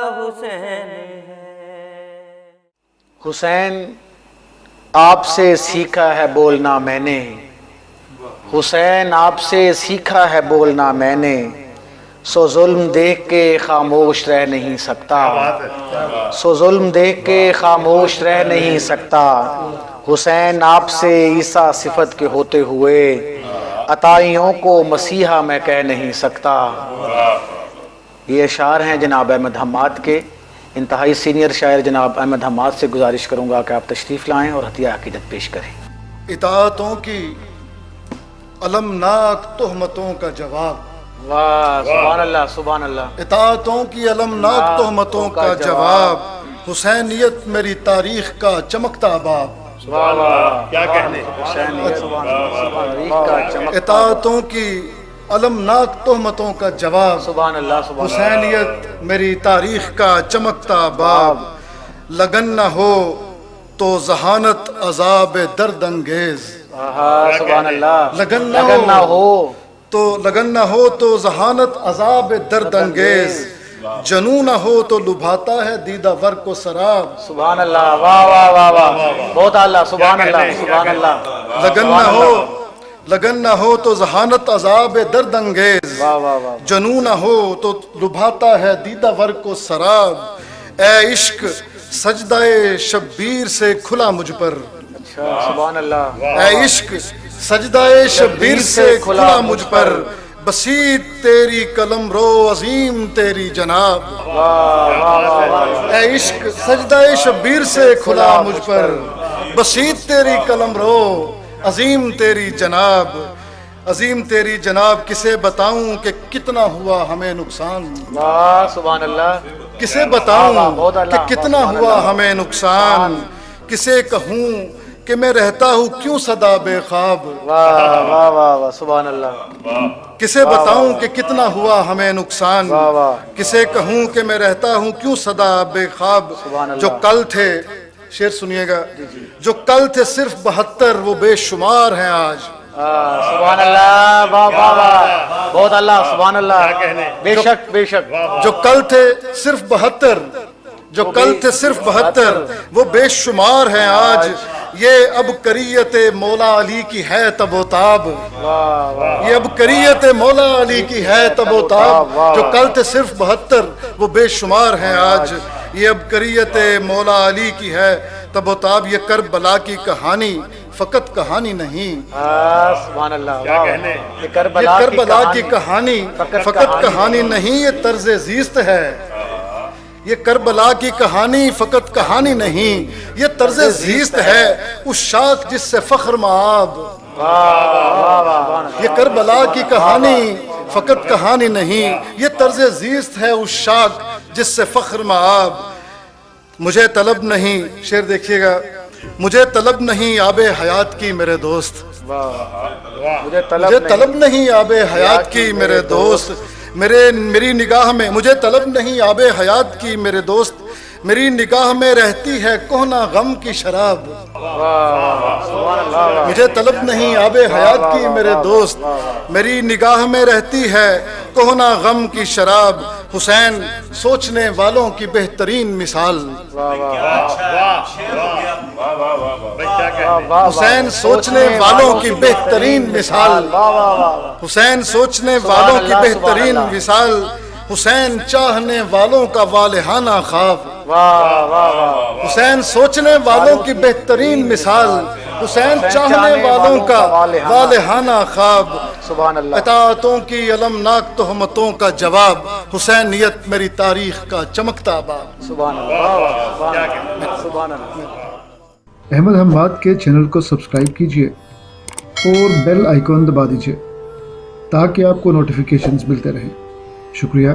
حسین ہے۔ حسین آپ سے سیکھا ہے بولنا میں نے، حسین آپ سے سیکھا ہے بولنا میں نے، سو ظلم دیکھ کے خاموش رہ نہیں سکتا، سو ظلم دیکھ کے خاموش رہ نہیں سکتا، حسین آپ سے عیسیٰ صفت کے ہوتے ہوئے عطائیوں کو مسیحا میں کہہ نہیں سکتا۔ یہ اشعار ہیں جناب احمد حماد کے، انتہائی سینئر شاعر جناب احمد حماد سے گزارش کروں گا کہ آپ تشریف لائیں اور عطیہ عقیدت پیش کریں۔ اطاعتوں کی المناک تہمتوں کا جواب، واہ سبحان اللہ سبحان اللہ، اطاعتوں کی المناک تہمتوں کا جواب، حسینیت میری تاریخ کا چمکتا باب، واہ واہ کیا کہنے، اطاعتوں کی المناک تہمتوں کا جواب، سبحان اللہ سبحان اللہ، حسینیت میری تاریخ کا چمکتا باب، لگن نہ ہو تو ذہانت عذاب درد انگیز، سبحان اللہ، لگن نہ ہو لگن نہ ہو تو ذہانت عذاب درد انگیز، جنوں نہ ہو تو لبھاتا ہے دیدہ ور کو سراب، سبحان اللہ، واہ واہ واہ واہ بہت اعلیٰ، سبحان اللہ سبحان اللہ، لگن نہ ہو تو ذہانت عذاب درد انگیز، واہ واہ واہ، جنوں نہ ہو تو لبھاتا ہے دیدہ ور کو سراب، اے عشق سجدہ شبیر سے کھلا مجھ پر، سبحان اللہ، اے عشق سجدہ شبیر سے کھلا مجھ پر، بسیط تیری قلم رو عظیم تیری جناب، اے عشق سجدہ شبیر سے کھلا مجھ پر، بسیط تیری قلم رو عظیم تیری جناب، عظیم تیری جناب کسے بتاؤں کہ کتنا ہوا ہمیں نقصان، واہ سبحان اللہ، کسے بتاؤں کہ کتنا ہوا ہمیں نقصان، کسے کہوں کہ میں رہتا ہوں کیوں صدا بے خواب، واہ واہ واہ واہ سبحان اللہ، کسے بتاؤں کہ کتنا ہوا ہمیں نقصان، واہ واہ، کسے کہوں کہ میں رہتا ہوں کیوں صدا بے خواب، سبحان اللہ، جو کل تھے شعر سنیے گا، جو کل تھے صرف 72 وہ بے شمار ہیں آج، سبحان اللہ، واہ واہ واہ بہت اللہ، سبحان اللہ، بے شک بے شک، جو کل تھے صرف 72، جو کل تھے صرف 72 وہ بے شمار ہیں آج، یہ اب کریت مولا علی کی ہے تب و تاب، یہ اب کریت مولا علی کی ہے تب و تاب، جو کل تھے صرف 72 وہ بے شمار ہیں آج، یہ اب کریت مولا علی کی ہے تب و تاب، یہ کربلا کی کہانی فقط کہانی نہیں، سبحان اللہ، یہ کربلا کی کہانی فقط کہانی نہیں، یہ طرز زیست ہے، یہ کربلا کی کہانی فقط کہانی نہیں، یہ طرز زیست ہے اس شاخ جس سے فخر معاب، یہ کربلا کی کہانی فقط کہانی نہیں، یہ طرز زیست ہے اس شاخ جس سے فخر معاب، مجھے طلب نہیں، شعر دیکھیے گا، مجھے طلب نہیں آب حیات کی میرے دوست، مجھے طلب نہیں آب حیات کی میرے دوست، میری نگاہ میں مجھے طلب نہیں آب حیات کی میرے دوست، میری نگاہ میں رہتی ہے کہنا غم کی شراب، مجھے طلب نہیں آب حیات کی میرے دوست، میری نگاہ میں رہتی ہے کہنا غم کی شراب، حسین سوچنے والوں کی بہترین مثال، حسین سوچنے والوں کی بہترین مثال، حسین سوچنے والوں کی بہترین مثال، حسین چاہنے والوں کا والہانہ خواب، حسین سوچنے والوں کی بہترین مثال، حسین چاہنے والوں کا والہانہ خواب، سبحان اللہ، اطاعتوں کی المناک تہمتوں کا جواب، حسینیت میری تاریخ کا چمکتا باب، سبحان اللہ، سبحان اللہ۔ احمد حماد کے چینل کو سبسکرائب کیجیے اور بیل آئیکن دبا دیجیے تاکہ آپ کو نوٹیفیکیشنز ملتے رہیں۔ شکریہ۔